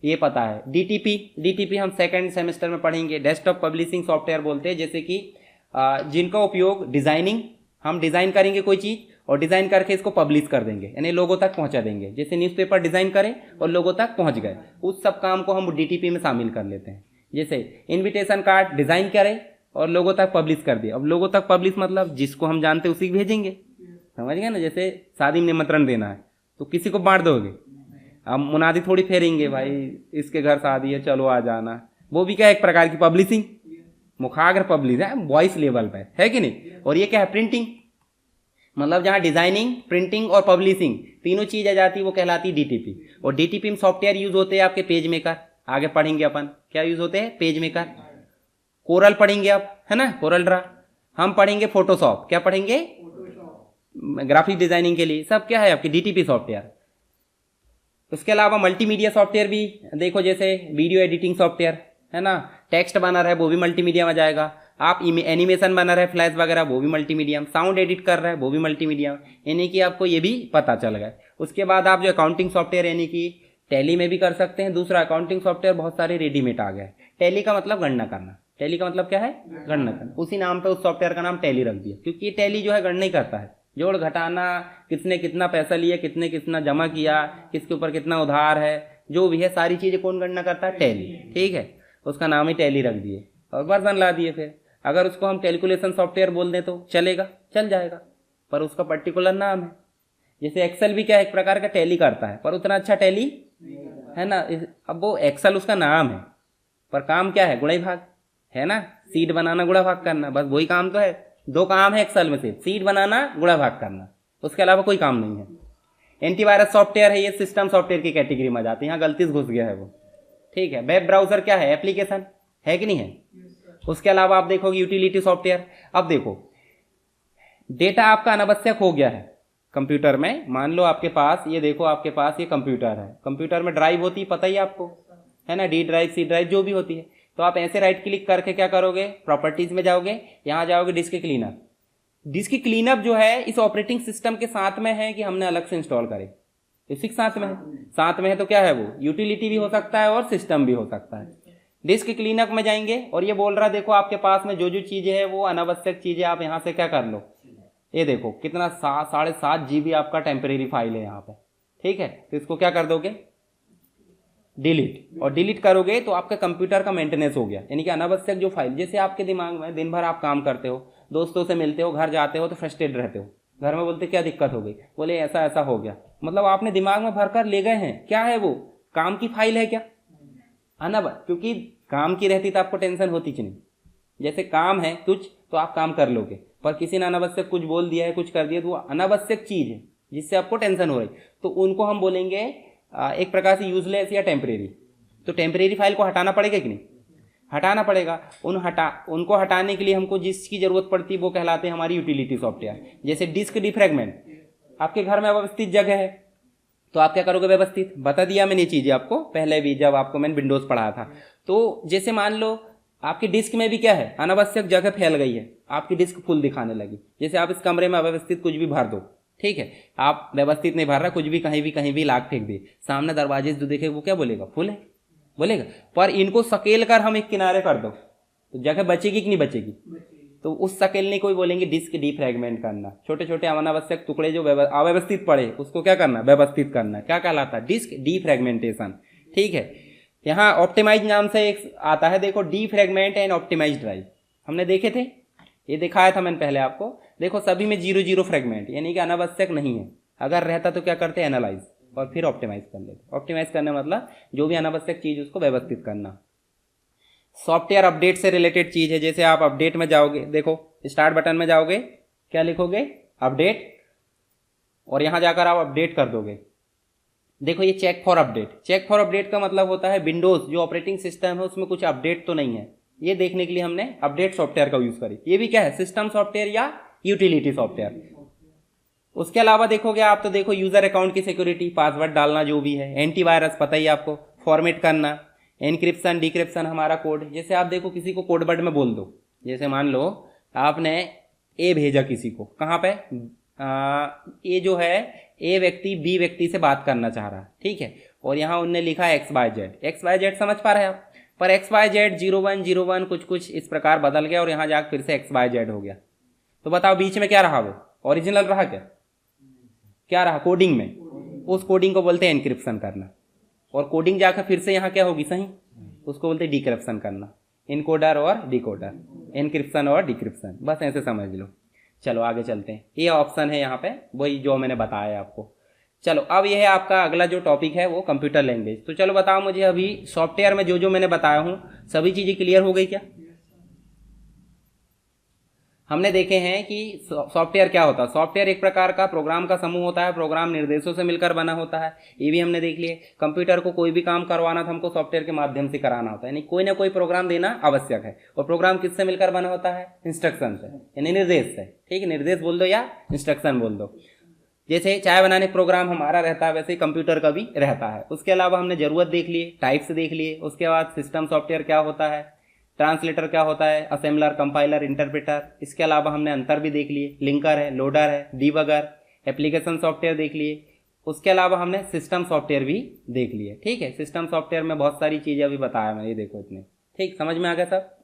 ये पता है। DTP हम सेकंड सेमेस्टर में पढ़ेंगे। डेस्कटॉप पब्लिशिंग सॉफ्टवेयर बोलते हैं, जैसे कि जिनका उपयोग डिजाइनिंग, हम डिजाइन करेंगे कोई चीज और डिजाइन करके इसको पब्लिश कर देंगे, यानी लोगों तक पहुंचा देंगे। जैसे न्यूज़पेपर डिजाइन करें और लोगों तक पहुंच गए, उस सब काम को हम DTP में शामिल कर लेते हैं। जैसे इनविटेशन कार्ड डिजाइन करें और लोगों तक पब्लिश कर दिया। अब लोगों तक पब्लिश मतलब जिसको हम जानते हैं उसी को भेजेंगे, समझ गए ना। जैसे शादी में निमंत्रण देना है तो किसी को बांट दोगे, अब मुनादी थोड़ी फेरेंगे, भाई इसके घर शादी है चलो आ जाना। वो भी क्या है, एक प्रकार की पब्लिशिंग, मुखाग्र पब्लिश है, वॉइस लेवल पे, है कि नहीं। और ये क्या है, प्रिंटिंग, मतलब जहां डिजाइनिंग, प्रिंटिंग और पब्लिशिंग तीनों चीज आ जाती है, वो कहलाती है DTP। और DTP में सॉफ्टवेयर यूज होते हैं आपके पेज मेकर, आगे पढ़ेंगे अपन क्या यूज होते हैं, पेज मेकर। कोरल पढ़ेंगे आप, है ना, कोरल ड्रा। हम पढ़ेंगे फोटोशॉप, क्या पढ़ेंगे, ग्राफिक डिजाइनिंग के लिए, सब क्या है आपकी DTP सॉफ्टवेयर। उसके अलावा मल्टीमीडिया सॉफ्टवेयर भी देखो, जैसे वीडियो एडिटिंग सॉफ्टवेयर है ना, टेक्स्ट बना रहा है वो भी मल्टीमीडिया में जाएगा। आप एनिमेशन बना रहे हैं, फ्लैश वगैरह, वो भी मल्टीमीडिया। साउंड एडिट कर रहे हैं वो भी मल्टीमीडिया, यानी कि आपको ये भी पता चल गया। उसके बाद आप जो अकाउंटिंग सॉफ्टवेयर यानी कि टैली में भी कर सकते हैं। दूसरा, अकाउंटिंग सॉफ्टवेयर बहुत सारे रेडीमेड आ गए। टैली का मतलब गणना करना, टैली का मतलब क्या है, गणना करना। उसी नाम पे उस सॉफ्टवेयर का नाम टैली रख दिया, क्योंकि ये टैली जो है गणना ही करता है, जोड़ घटाना, किसने कितना पैसा लिया, कितने कितना जमा किया, किसके ऊपर कितना उधार है, जो भी है सारी चीजें कौन गणना करता है, टैली। ठीक है, उसका नाम ही टैली रख दिए और वर्जन ला दिए। फिर अगर उसको हम कैलकुलेशन सॉफ्टवेयर बोल दें तो चलेगा, चल जाएगा, पर उसका पर्टिकुलर नाम है। जैसे एक्सेल भी क्या है, एक प्रकार का टैली करता है, पर उतना अच्छा टैली है ना। अब वो एक्सेल उसका नाम है, पर काम क्या है, गुणा भाग है ना, सीट बनाना, गुणा भाग करना, बस वही काम तो है। 2 काम है एक्सेल में, सिर्फ सीट बनाना, गुणा भाग करना, उसके अलावा कोई काम नहीं है। एंटीवायरस सॉफ्टवेयर है, ये सिस्टम सॉफ्टवेयर की कैटेगरी में जाती है, यहाँ गलती से घुस गया है वो। ठीक है, वेब ब्राउजर क्या है, एप्लीकेशन है कि नहीं है। उसके अलावा आप देखोगे यूटिलिटी सॉफ्टवेयर। अब देखो, डेटा आपका अनावश्यक हो गया है, कंप्यूटर में मान लो आपके पास ये देखो, आपके पास ये कंप्यूटर है, कंप्यूटर में ड्राइव होती है, पता ही आपको है ना, डी ड्राइव, सी ड्राइव, जो भी होती है। तो आप ऐसे राइट क्लिक करके क्या करोगे, प्रॉपर्टीज में जाओगे, यहाँ जाओगे डिस्क क्लीनअप। डिस्क क्लीनअप जो है इस ऑपरेटिंग सिस्टम के साथ में है कि हमने अलग से इंस्टॉल करे, इसी के साथ में है। साथ में है तो क्या है, वो यूटिलिटी भी हो सकता है और सिस्टम भी हो सकता है। डिस्क क्लीनअप में जाएंगे और ये बोल रहा है देखो आपके पास में जो जो चीजें है वो अनावश्यक चीजें आप यहाँ से क्या कर लो, ये देखो कितना 7.5 GB आपका टेम्परेरी फाइल है यहाँ पे, ठीक है। तो इसको क्या कर दोगे, डिलीट, और डिलीट करोगे तो आपका कंप्यूटर का मेंटेनेंस हो गया। यानी कि अनावश्यक जो फाइल, जैसे आपके दिमाग में दिन भर आप काम करते हो, दोस्तों से मिलते हो, घर जाते हो तो फ्रस्ट्रेट रहते हो, घर में बोलते क्या दिक्कत हो गई, बोले ऐसा ऐसा हो गया, मतलब आपने दिमाग में भरकर ले गए हैं, क्या है वो, काम की फाइल है क्या, क्योंकि काम की रहती तो आपको टेंशन होती कि नहीं। जैसे काम है कुछ तो आप काम कर लोगे, पर किसी ने अनावश्यक कुछ बोल दिया है, कुछ कर दिया, तो वो अनावश्यक चीज है जिससे आपको टेंशन हो रही, तो उनको हम बोलेंगे एक प्रकार से यूजलेस या टेम्परेरी। तो टेम्परेरी फाइल को हटाना पड़ेगा कि नहीं, हटाना पड़ेगा। उनको हटाने के लिए हमको जिसकी जरूरत पड़ती है वो कहलाते हैं हमारी यूटिलिटी सॉफ्टवेयर। जैसे डिस्क डिफ्रैगमेंट, आपके घर में अव्यवस्थित जगह है तो आप क्या करोगे, व्यवस्थित, बता दिया मैंने चीजें आपको पहले भी जब आपको मैंने विंडोज पढ़ाया था। तो जैसे मान लो आपकी डिस्क में भी क्या है, अनावश्यक जगह फैल गई है, आपकी डिस्क फुल दिखाने लगी, जैसे आप इस कमरे में अव्यवस्थित कुछ भी भर दो, ठीक है, आप व्यवस्थित नहीं भर रहा, कुछ भी कहीं भी लाख फेंक दिए, सामने दरवाजे से जो देखे वो क्या बोलेगा, फुल है बोलेगा। पर इनको सकेल कर हम एक किनारे कर दो तो जगह बचेगी कि नहीं बचेगी, तो उस सकेलने को भी बोलेंगे डिस्क डिफ्रैगमेंट करना। छोटे छोटे अनावश्यक टुकड़े जो अव्यवस्थित पड़े उसको क्या करना, व्यवस्थित करना, क्या कहलाता है, डिस्क डिफ्रैगमेंटेशन, ठीक है। यहाँ ऑप्टिमाइज नाम से एक आता है, देखो डिफ्रैगमेंट एंड ऑप्टिमाइज ड्राइव हमने देखे थे, ये दिखाया था मैंने पहले आपको। देखो सभी में 0 फ्रेगमेंट, यानी कि अनावश्यक नहीं है, अगर रहता तो क्या करते, एनालाइज और फिर ऑप्टिमाइज कर लेते। ऑप्टिमाइज करने मतलब जो भी अनावश्यक चीज उसको व्यवस्थित करना। सॉफ्टवेयर अपडेट से रिलेटेड चीज है, जैसे आप अपडेट में जाओगे, देखो स्टार्ट बटन में जाओगे, क्या लिखोगे, अपडेट, और यहां जाकर आप अपडेट कर दोगे। देखो ये check for update, check for update का मतलब होता है विंडोज जो ऑपरेटिंग सिस्टम है उसमें कुछ अपडेट तो नहीं है, ये देखने के लिए हमने अपडेट सॉफ्टवेयर का यूज करी। ये भी क्या है, सिस्टम सॉफ्टवेयर या यूटिलिटी सॉफ्टवेयर। उसके अलावा देखोगे आप तो देखो यूजर अकाउंट की सिक्योरिटी, पासवर्ड डालना जो भी है, एंटीवायरस पता ही आपको, फॉर्मेट करना, एनक्रिप्शन डिक्रिप्शन हमारा कोड। जैसे आप देखो किसी को कोड वर्ड में बोल दो, जैसे मान लो आपने ए भेजा किसी को, कहाँ पे, ए जो है ए व्यक्ति बी व्यक्ति से बात करना चाह रहा है, ठीक है, और यहाँ उनने लिखा XYZ, XYZ समझ पा रहे हैं आप, पर XYZ 0101 कुछ इस प्रकार बदल गया और यहाँ जाकर फिर से XYZ हो गया। तो बताओ बीच में क्या रहा, वो ओरिजिनल रहा क्या रहा, कोडिंग में, उस कोडिंग को बोलते हैं एनक्रिप्शन करना, और कोडिंग जाकर फिर से यहाँ क्या होगी सही, उसको बोलते हैं डिक्रिप्शन करना, इनकोडर और डिकोडर, एनक्रिप्शन और डिक्रिप्शन, बस ऐसे समझ लो। चलो आगे चलते हैं, ये ऑप्शन है यहाँ पे वही जो मैंने बताया आपको। चलो अब यह है आपका अगला जो टॉपिक है वो कंप्यूटर लैंग्वेज। तो चलो बताओ मुझे, अभी सॉफ्टवेयर में जो जो मैंने बताया हूँ सभी चीजें क्लियर हो गई क्या। हमने देखे हैं कि सॉफ्टवेयर क्या होता है, सॉफ्टवेयर एक प्रकार का प्रोग्राम का समूह होता है, प्रोग्राम निर्देशों से मिलकर बना होता है, ये भी हमने देख लिए। कंप्यूटर को कोई भी काम करवाना था हमको सॉफ्टवेयर के माध्यम से कराना होता है, यानी कोई ना कोई प्रोग्राम देना आवश्यक है, और प्रोग्राम किससे मिलकर बना होता है, इंस्ट्रक्शन से, यानी निर्देश से, ठीक है, निर्देश बोल दो या इंस्ट्रक्शन बोल दो। जैसे चाय बनाने प्रोग्राम हमारा रहता है वैसे ही कंप्यूटर का भी रहता है। उसके अलावा हमने जरूरत देख लिए, टाइप्स देख लिए, उसके बाद सिस्टम सॉफ्टवेयर क्या होता है, ट्रांसलेटर क्या होता है, असेंबलर, कंपाइलर, इंटरप्रेटर। इसके अलावा हमने अंतर भी देख लिए, लिंकर है, लोडर है, डीबगर, एप्लीकेशन सॉफ्टवेयर देख लिए। उसके अलावा हमने सिस्टम सॉफ्टवेयर भी देख लिए, ठीक है। सिस्टम सॉफ्टवेयर में बहुत सारी चीजें अभी बताया मैंने, ये देखो इतने, ठीक, समझ में आ गया सब।